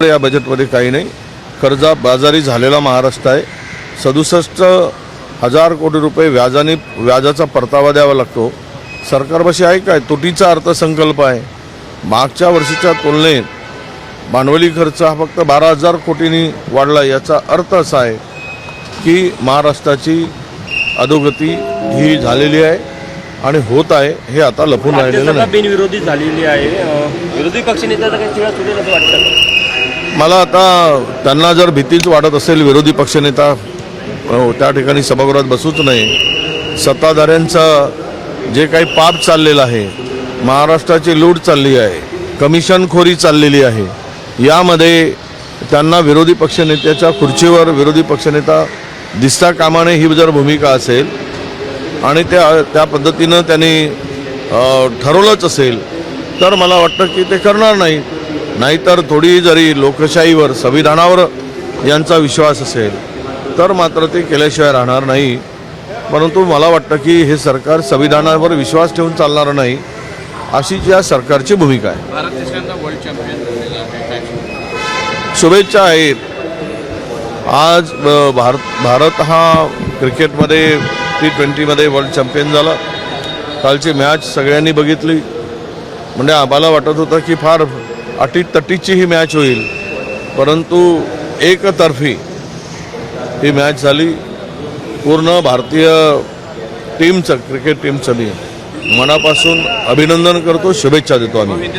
या बजेटमध्ये काही नाही. कर्जबाजारी झालेला महाराष्ट्र आहे. 67,000 कोटी रुपये व्याजाचा परतावा द्यावा लागतो. सरकारपाशी आहे काय? तुटीचा अर्थसंकल्प आहे. मागच्या वर्षीच्या तुलनेत भांडवली खर्च हा फक्त 12,000 कोटींनी वाढला. याचा अर्थ असा आहे की महाराष्ट्राची अधोगती ही झालेली आहे आणि होत आहे. हे आता लपून राहिलेलं नाही. बिनविरोधी झालेली आहे. विरोधी पक्षनेत्याचा काही चिळा सुटेल असं वाटतं? मला आता त्यांना जर भीतीच वाटत असेल विरोधी पक्षनेता त्या ठिकाणी सभागृहात बसूच नाही. सत्ताधाऱ्यांचं जे काही पाप चाललेलं आहे, महाराष्ट्राची लूट चालली आहे, कमिशनखोरी चाललेली आहे, यामध्ये त्यांना विरोधी पक्षनेत्याच्या खुर्चीवर विरोधी पक्षनेता दिसता कामा नये ही जर भूमिका असेल आणि त्या पद्धतीनं त्यांनी ठरवलंच असेल तर मला वाटतं की ते करणार नाही. नाहीतर थोडी जरी लोकशाहीवर संविधानावर यांचा विश्वास असेल तर मात्र ते केल्याशिवाय राहणार नाही. परंतु मला वाटतं की हे सरकार संविधानावर विश्वास ठेवून चालणार नाही अशीच या सरकारची भूमिका आहे. भारत तिसऱ्यांदा वर्ल्ड चॅम्पियन झालेला आहे. शुभेच्छा आहेत. आज भारत हा क्रिकेटमध्ये T20मध्ये वर्ल्ड चॅम्पियन झाला. कालची मॅच सगळ्यांनी बघितली. म्हणजे आम्हाला वाटत होतं की फार अटीतटीची ही मॅच होईल, परंतु एकतर्फी ही मॅच झाली. पूर्ण भारतीय टीमचं क्रिकेट टीमचं मी मनापासून अभिनंदन करतो, शुभेच्छा देतो आम्ही.